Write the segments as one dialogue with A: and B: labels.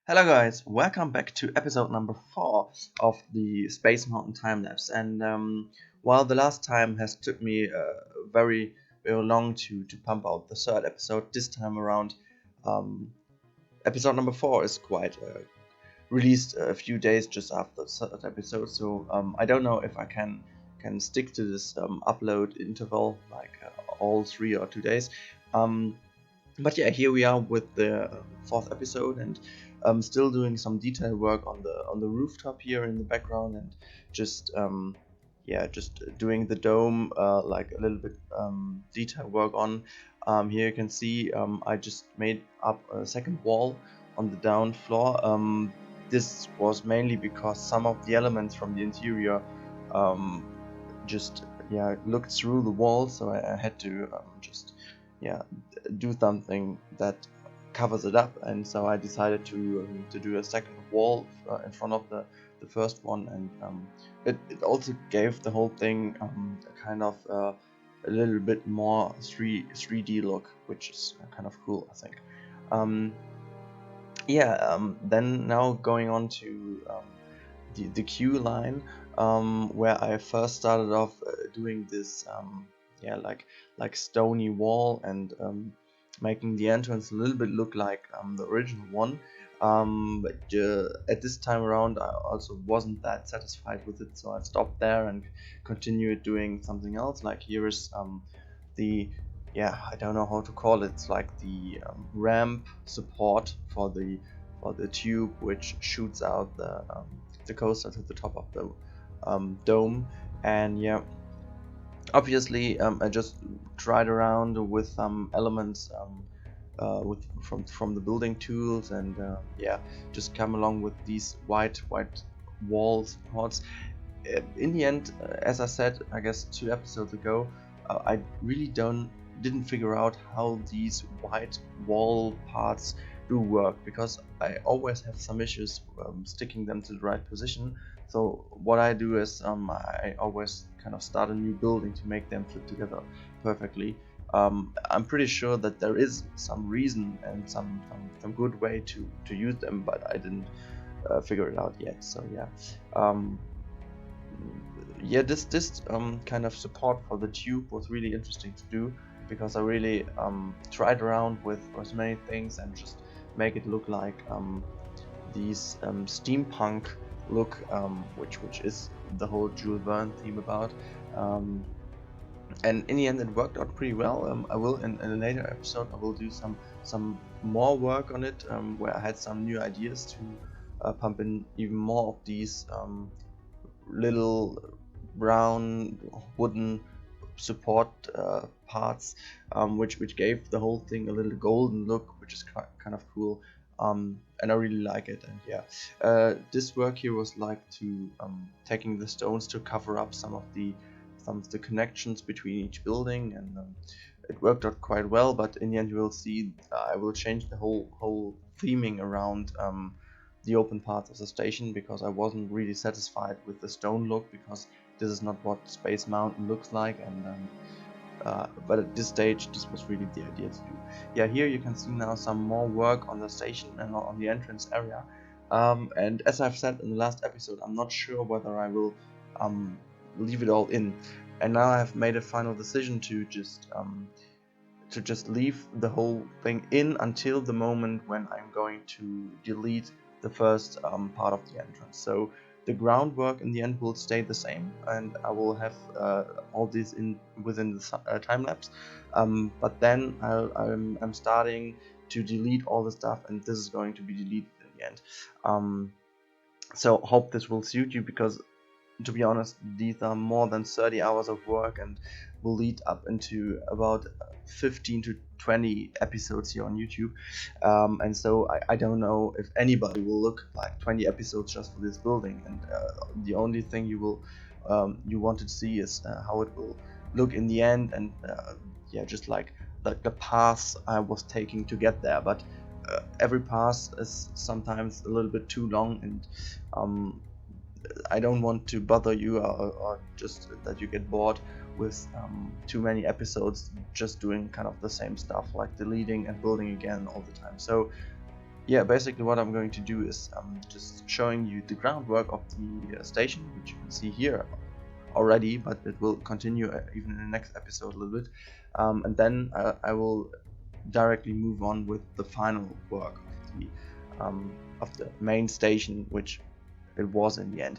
A: Hello guys, welcome back to episode number 4 of the Space Mountain time lapse. And while the last time has took me very long to pump out the third episode, this time around episode number 4 is quite released a few days just after the third episode. So I don't know if I can stick to this upload interval like all 3 or 2 days. But yeah, here we are with the fourth episode, and still doing some detail work on the rooftop here in the background, and just doing the dome, like a little bit detail work on. Here you can see I just made up a second wall on the down floor. This was mainly because some of the elements from the interior just looked through the wall, so I had to do something that covers it up, and so I decided to do a second wall in front of the first one, and it also gave the whole thing a kind of a little bit more 3D look, which is kind of cool, I think. Then now going on to the queue line, where I first started off doing this like stony wall, and making the entrance a little bit look like the original one. But at this time around I also wasn't that satisfied with it, so I stopped there and continued doing something else. Like here is I don't know how to call it. It's like the ramp support for the tube which shoots out the coaster to the top of the dome. And yeah, obviously I just tried around with some elements from the building tools, and just come along with these white wall supports. In the end, as I said, I guess 2 episodes ago, I really didn't figure out how these white wall parts do work, because I always have some issues sticking them to the right position. So what I do is I always kind of start a new building to make them fit together perfectly. I'm pretty sure that there is some reason and some good way to use them, but I didn't figure it out yet. So this kind of support for the tube was really interesting to do, because I really tried around with as many things and just make it look like these steampunk look, which is the whole Jules Verne theme about. And in the end it worked out pretty well. I will in a later episode I will do some more work on it, where I had some new ideas to pump in even more of these little brown wooden support parts, which gave the whole thing a little golden look, which is kind of cool. And I really like it. And this work here was like to taking the stones to cover up some of the connections between each building, and it worked out quite well. But in the end you will see I will change the whole theming around the open parts of the station, because I wasn't really satisfied with the stone look, because this is not what Space Mountain looks like. And but at this stage this was really the idea to do. Yeah, here you can see now some more work on the station and on the entrance area. And as I've said in the last episode, I'm not sure whether I will leave it all in, and now I have made a final decision to just leave the whole thing in until the moment when I'm going to delete the first part of the entrance. So the groundwork in the end will stay the same, and I will have all this within the time lapse. But then I'm starting to delete all the stuff, and this is going to be deleted in the end. So hope this will suit you, because to be honest, these are more than 30 hours of work and will lead up into about 15 to 20 episodes here on YouTube. And so I don't know if anybody will look like 20 episodes just for this building, and the only thing you want to see is how it will look in the end, and just like the path I was taking to get there. But every path is sometimes a little bit too long, and I don't want to bother you, or just that you get bored with too many episodes just doing kind of the same stuff, like deleting and building again all the time. So yeah, basically what I'm going to do is just showing you the groundwork of the station, which you can see here already, but it will continue even in the next episode a little bit, and then I will directly move on with the final work of the main station, which it was in the end.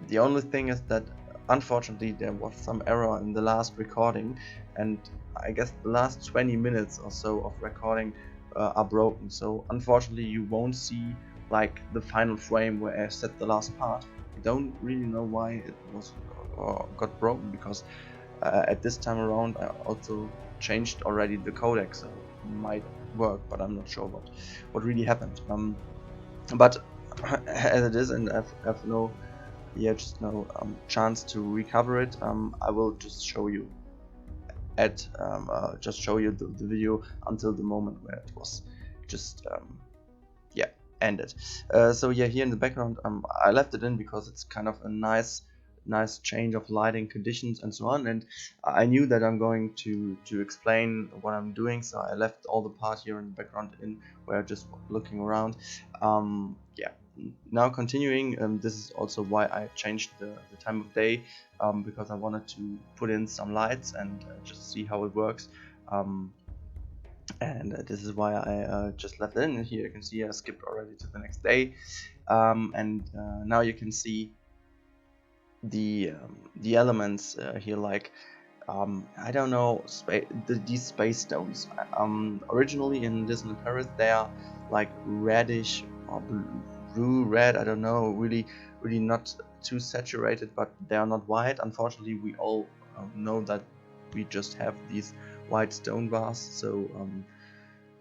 A: The only thing is that unfortunately there was some error in the last recording, and I guess the last 20 minutes or so of recording are broken, so unfortunately you won't see like the final frame where I set the last part. I don't really know why it was got broken, because at this time around I also changed already the codec, so it might work, but I'm not sure what really happened. But as it is, and I have no chance to recover it, I will just show you the video until the moment where it was just ended. So yeah, here in the background, I left it in because it's kind of a nice change of lighting conditions and so on, and I knew that I'm going to explain what I'm doing, so I left all the part here in the background in, where I'm just looking around. Yeah, now continuing, this is also why I changed the time of day, because I wanted to put in some lights and just see how it works. And this is why I just left it in. Here you can see I skipped already to the next day, and now you can see the elements here, like I don't know, these space stones. Originally in Disney Paris they are like reddish or blue red, I don't know, really not too saturated, but they are not white. Unfortunately we all know that we just have these white stone bars, so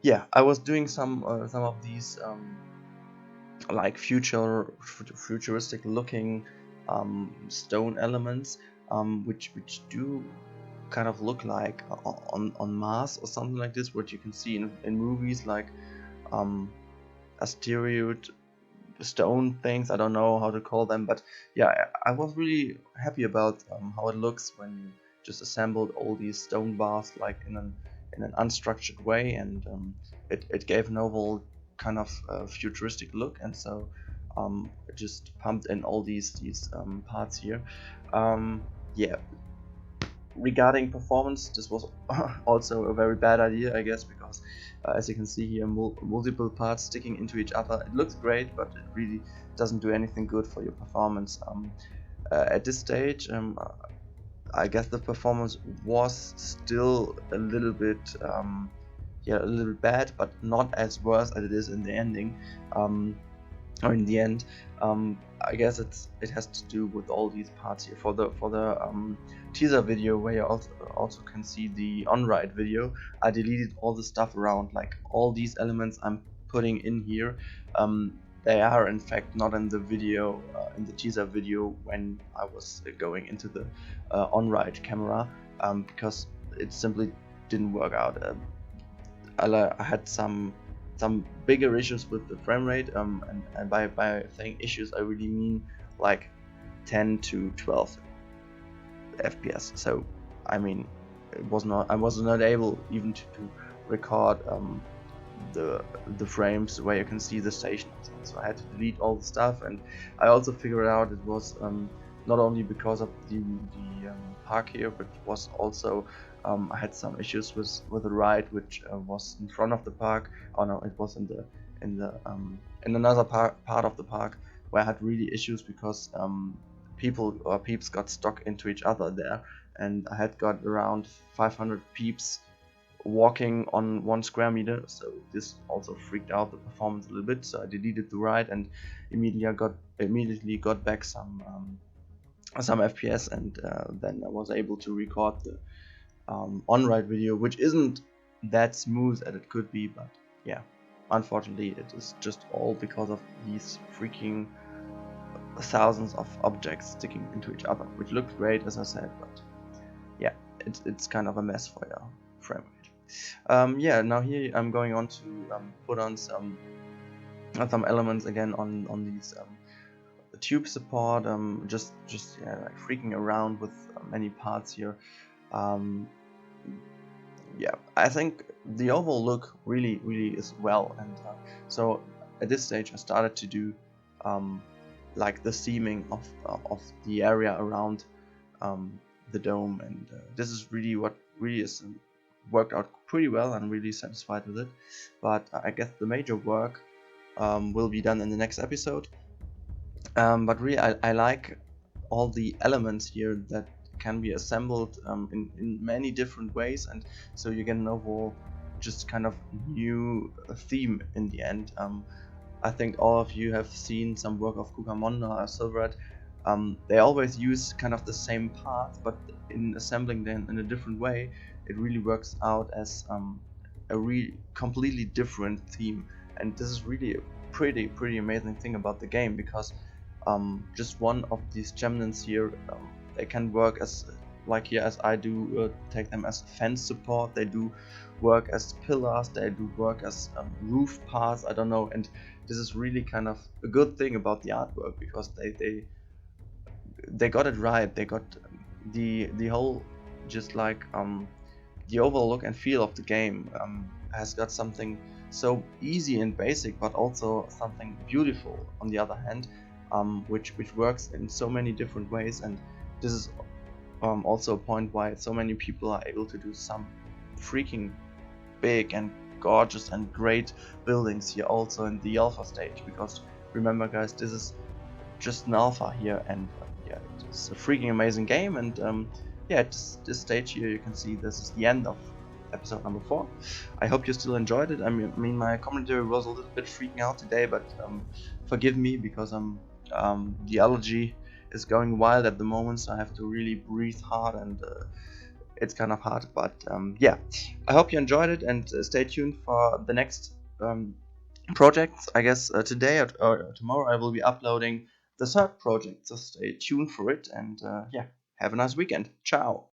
A: yeah, I was doing some of these like futuristic looking stone elements, which do kind of look like on Mars or something like this, what you can see in movies, like asteroid stone things. I don't know how to call them, but yeah, I was really happy about how it looks when you just assembled all these stone bars like in an unstructured way, and it gave an overall kind of futuristic look, and so it just pumped in all these parts here. Yeah, regarding performance, this was also a very bad idea, I guess, because as you can see here, multiple parts sticking into each other. It looks great, but it really doesn't do anything good for your performance. At this stage, I guess the performance was still a little bit a little bad, but not as worse as it is in the ending. Or in the end, I guess it has to do with all these parts here. For the teaser video, where you also can see the on-ride video, I deleted all the stuff around, like all these elements I'm putting in here. They are in fact not in the video, in the teaser video when I was going into the on-ride camera, because it simply didn't work out. I had some bigger issues with the frame rate, and by saying issues I really mean like 10 to 12 FPS. So I mean, I was not able even to record the frames where you can see the station. So I had to delete all the stuff, and I also figured out it was not only because of the park here, but it was also I had some issues with the ride, which was in front of the park. Oh no, it was in another part of the park, where I had really issues because peeps got stuck into each other there, and I had got around 500 peeps walking on 1 square meter, so this also freaked out the performance a little bit. So I deleted the ride and immediately got back some FPS, and then I was able to record the on-ride video, which isn't that smooth as it could be, but yeah, unfortunately it is just all because of these freaking thousands of objects sticking into each other, which looks great, as I said, but yeah, it's kind of a mess for your frame rate. Yeah, now here I'm going on to put on some elements again on these tube support, just like freaking around with many parts here. yeah, I think the overall look really is well, and so at this stage I started to do um, like the theming of the area around um, the dome, and this is really what really is worked out pretty well. I'm really satisfied with it, but I guess the major work will be done in the next episode. But really, I like all the elements here that can be assembled in many different ways, and so you get an overall just kind of new theme in the end. I think all of you have seen some work of Cucamonda or Silverad. They always use kind of the same parts, but in assembling them in a different way, it really works out as a completely different theme. And this is really a pretty amazing thing about the game, because just one of these gemnants here, they can work as, like here as I do, take them as fence support. They do work as pillars. They do work as roof parts. I don't know, and this is really kind of a good thing about the artwork, because they got it right. They got the whole, just like the overall look and feel of the game has got something so easy and basic, but also something beautiful on the other hand, which works in so many different ways. And this is also a point why so many people are able to do some freaking big and gorgeous and great buildings here also in the alpha stage. Because remember guys, this is just an alpha here, and yeah, it's a freaking amazing game. And yeah, at this stage here you can see this is the end of episode number 4. I hope you still enjoyed it. I mean my commentary was a little bit freaking out today, but forgive me, because the allergy is going wild at the moment, so I have to really breathe hard, and it's kind of hard. But yeah, I hope you enjoyed it, and stay tuned for the next projects. I guess today or tomorrow I will be uploading the third project, so stay tuned for it. And yeah, have a nice weekend. Ciao.